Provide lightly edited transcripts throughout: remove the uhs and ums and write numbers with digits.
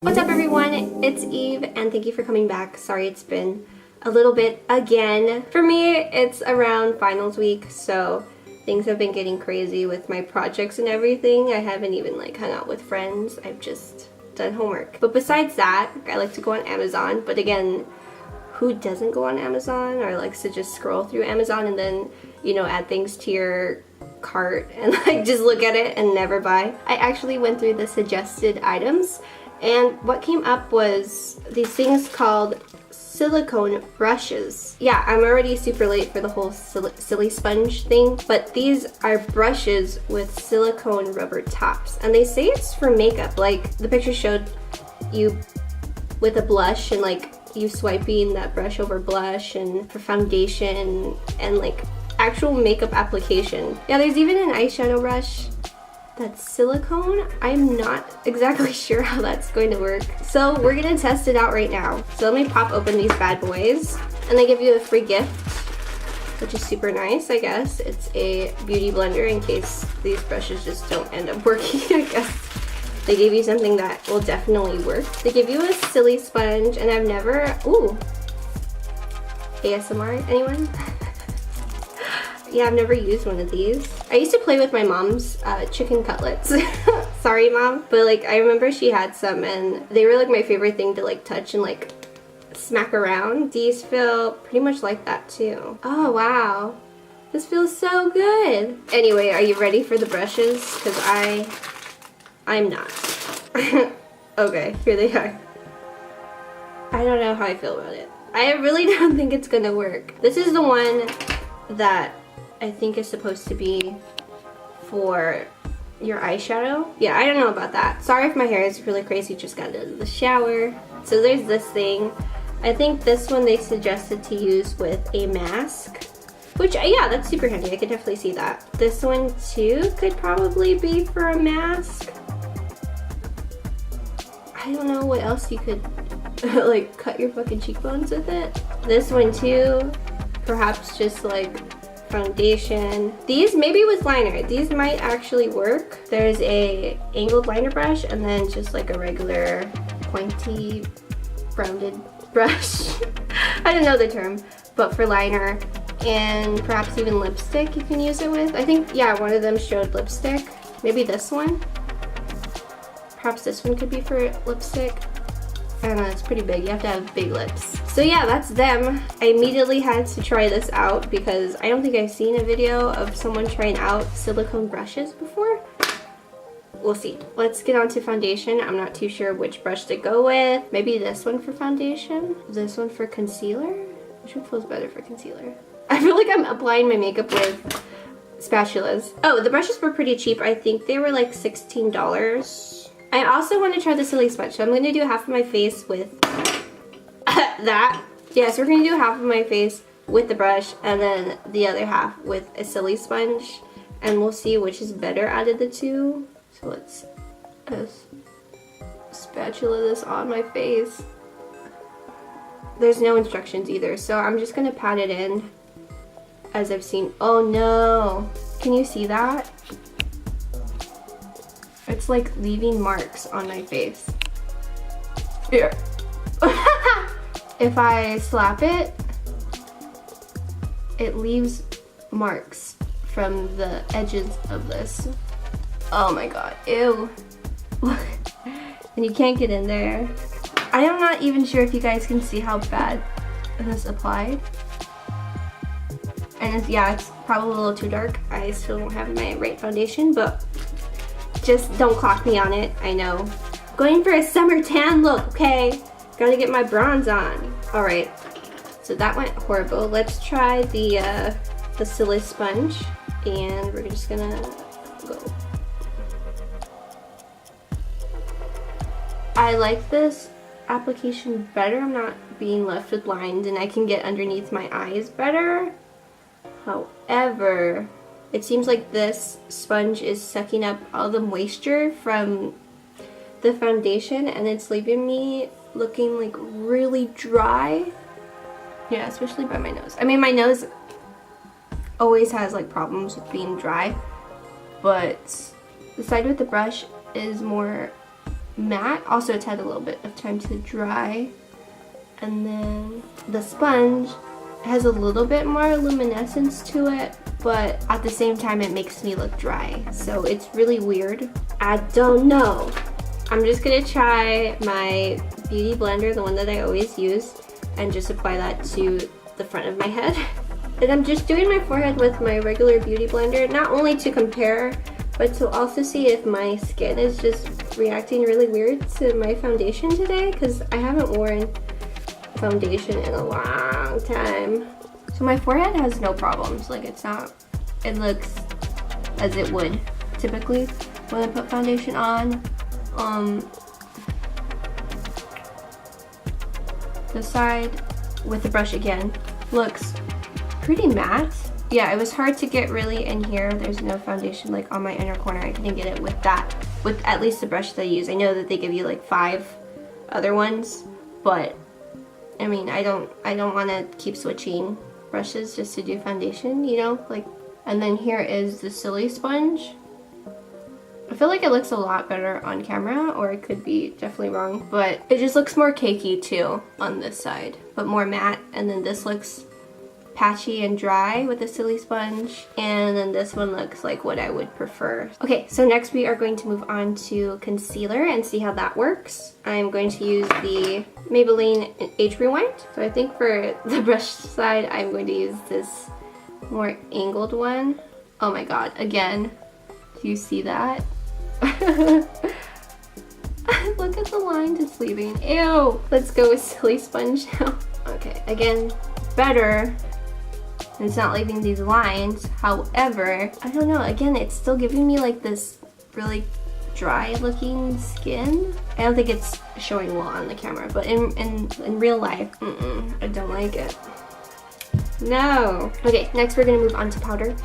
What's up everyone, it's Eve and thank you for coming back. Sorry it's been a little bit again. For me, it's around finals week, so things have been getting crazy with my projects and everything. I haven't even hung out with friends. I've just done homework. But besides that, I like to go on Amazon, but again, who doesn't go on Amazon or likes to just scroll through Amazon and then, add things to your cart and just look at it and never buy? I actually went through the suggested items and what came up was these things called silicone brushes. Yeah, I'm already super late for the whole silly sponge thing, but these are brushes with silicone rubber tops and they say it's for makeup. Like the picture showed you with a blush and you swiping that brush over blush and for foundation and actual makeup application. Yeah, there's even an eyeshadow brush that's silicone. I'm not exactly sure how that's going to work. So we're gonna test it out right now. So let me pop open these bad boys. And they give you a free gift, which is super nice, I guess. It's a beauty blender in case these brushes just don't end up working, I guess. They gave you something that will definitely work. They give you a silly sponge and I've never, ooh, ASMR, anyone? Yeah, I've never used one of these. I used to play with my mom's chicken cutlets. Sorry, Mom. But I remember she had some and they were my favorite thing to touch and smack around. These feel pretty much like that too. Oh, wow. This feels so good. Anyway, are you ready for the brushes? Because I'm not. Okay, here they are. I don't know how I feel about it. I really don't think it's gonna work. This is the one that I think is supposed to be for your eyeshadow. Yeah, I don't know about that. Sorry if my hair is really crazy, just got out of the shower. So there's this thing. I think this one they suggested to use with a mask, which yeah, that's super handy. I could definitely see that. This one too could probably be for a mask. I don't know what else you could cut your fucking cheekbones with it. This one too, perhaps just foundation. These maybe with liner. These might actually work. There's a angled liner brush and then just a regular pointy rounded brush. I don't know the term, but for liner and perhaps even lipstick you can use it with. I think, yeah, one of them showed lipstick. Maybe this one. Perhaps this one could be for lipstick. I don't know, it's pretty big. You have to have big lips. So yeah, that's them. I immediately had to try this out because I don't think I've seen a video of someone trying out silicone brushes before. We'll see. Let's get on to foundation. I'm not too sure which brush to go with. Maybe this one for foundation? This one for concealer? Which one feels better for concealer? I feel like I'm applying my makeup with spatulas. Oh, the brushes were pretty cheap. I think they were $16. I also want to try the silly sponge, so I'm going to do half of my face with that. Yeah, so we're going to do half of my face with the brush and then the other half with a silly sponge. And we'll see which is better out of the two. So let's spatula this on my face. There's no instructions either, so I'm just going to pat it in as I've seen. Oh no! Can you see that? It's leaving marks on my face. Here. If I slap it, it leaves marks from the edges of this. Oh my god, ew. And you can't get in there. I am not even sure if you guys can see how bad this applied. And yeah, it's probably a little too dark. I still don't have my right foundation, but just don't clock me on it, I know. Going for a summer tan look, okay? Gotta get my bronze on. Alright, so that went horrible. Let's try the silly sponge, and we're just gonna go. I like this application better. I'm not being left with lines, and I can get underneath my eyes better. However, it seems like this sponge is sucking up all the moisture from the foundation and it's leaving me looking really dry. Yeah, especially by my nose. I mean, my nose always has problems with being dry, but the side with the brush is more matte. Also, it's had a little bit of time to dry. And then the sponge has a little bit more luminescence to it, but at the same time it makes me look dry. So it's really weird. I don't know. I'm just gonna try my beauty blender, the one that I always use, and just apply that to the front of my head. And I'm just doing my forehead with my regular beauty blender, not only to compare, but to also see if my skin is just reacting really weird to my foundation today, because I haven't worn foundation in a long time. So my forehead has no problems. Like, it looks as it would typically when I put foundation on. The side with the brush again looks pretty matte. Yeah, it was hard to get really in here. There's no foundation like on my inner corner. I couldn't get it with at least the brush that I use. I know that they give you like 5 other ones, but I mean, I don't want to keep switching brushes just to do foundation, you know, like. And then here is the silisponge. I feel like it looks a lot better on camera, or it could be definitely wrong, but it just looks more cakey too on this side, but more matte. And then this looks patchy and dry with the silisponge, and then this one looks like what I would prefer. Okay, so next we are going to move on to concealer and see how that works. I'm going to use the Maybelline Age Rewind. So I think for the brush side, I'm going to use this more angled one. Oh my god, again, do you see that? Look at the line just leaving. Ew! Let's go with silisponge now. Okay, again, better. And it's not leaving these lines. However, I don't know, again, it's still giving me like this really dry looking skin. I don't think it's showing well on the camera, but in real life, I don't like it. No. Okay, next we're gonna move on to powder.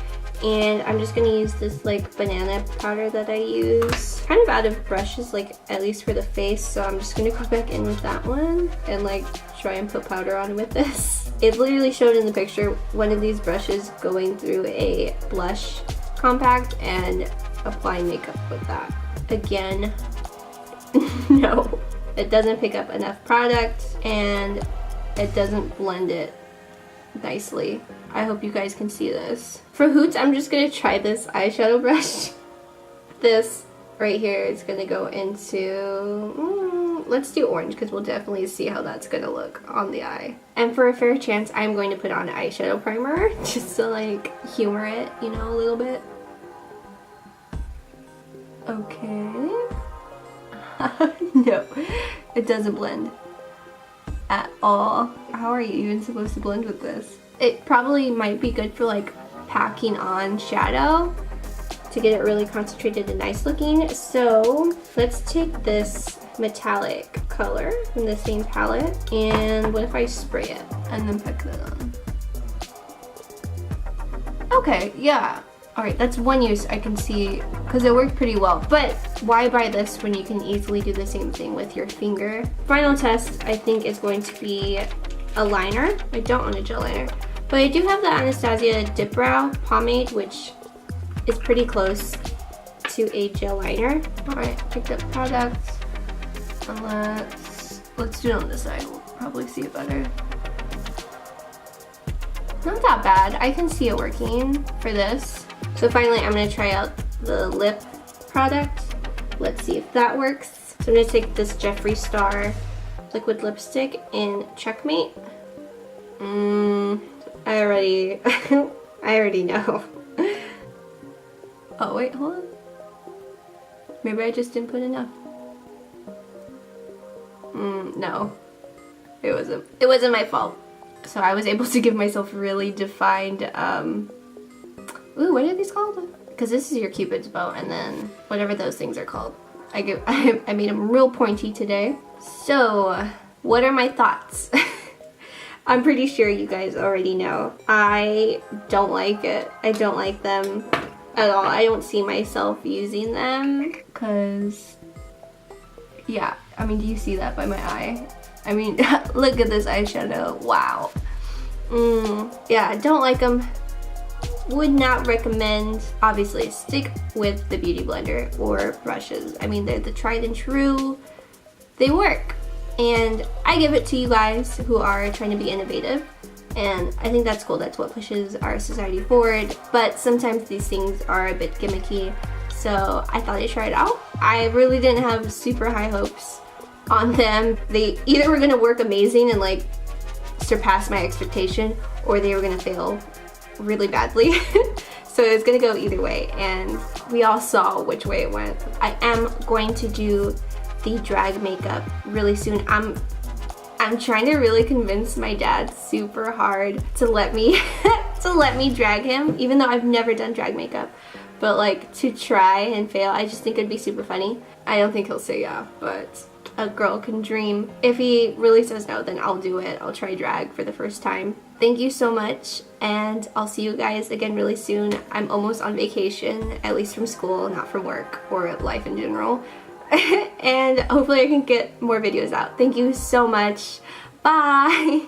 And I'm just gonna use this like banana powder that I use. Kind of out of brushes, like at least for the face, so I'm just gonna go back in with that one and like try and put powder on with this. It literally showed in the picture one of these brushes going through a blush compact and applying makeup with that. Again, no. It doesn't pick up enough product and it doesn't blend it nicely. I hope you guys can see this. For hoots, I'm just gonna try this eyeshadow brush. This right here is gonna go into, let's do orange because we'll definitely see how that's gonna look on the eye. And for a fair chance, I'm going to put on eyeshadow primer just to like humor it, you know, a little bit. Okay. No, it doesn't blend at all. How are you even supposed to blend with this? It probably might be good for like packing on shadow to get it really concentrated and nice looking. So let's take this metallic color from the same palette, and what if I spray it and then pick that on? Okay, yeah. Alright, that's one use I can see because it worked pretty well. But why buy this when you can easily do the same thing with your finger? Final test, I think, is going to be a liner. I don't want a gel liner. But I do have the Anastasia Dip Brow Pomade, which is pretty close to a gel liner. Alright, picked up product. And let's do it on this side. We'll probably see it better. Not that bad. I can see it working for this. So finally, I'm going to try out the lip product. Let's see if that works. So I'm going to take this Jeffree Star liquid lipstick in Checkmate. I already know. Oh wait, hold on. Maybe I just didn't put enough. No. It wasn't my fault. So I was able to give myself really defined, ooh, what are these called? Because this is your Cupid's bow, and then whatever those things are called. I made them real pointy today. So, what are my thoughts? I'm pretty sure you guys already know. I don't like it. I don't like them at all. I don't see myself using them because, yeah, I mean, do you see that by my eye? I mean, look at this eyeshadow. Wow. Yeah, I don't like them. would not recommend. Obviously, stick with the Beauty Blender or brushes. I mean, they're the tried and true. They work. And I give it to you guys who are trying to be innovative. And I think that's cool. That's what pushes our society forward. But sometimes these things are a bit gimmicky. So I thought I'd try it out. I really didn't have super high hopes on them. They either were gonna work amazing and like surpass my expectation, or they were gonna fail really badly. So it's gonna go either way, and we all saw which way it went. I am going to do the drag makeup really soon. I'm trying to really convince my dad super hard to let me to let me drag him, even though I've never done drag makeup. But like, to try and fail, I just think it'd be super funny. I don't think he'll say yeah, but a girl can dream. If he really says no, then I'll do it. I'll try drag for the first time. Thank you so much, and I'll see you guys again really soon. I'm almost on vacation, at least from school, not from work or life in general. And hopefully I can get more videos out. Thank you so much. Bye!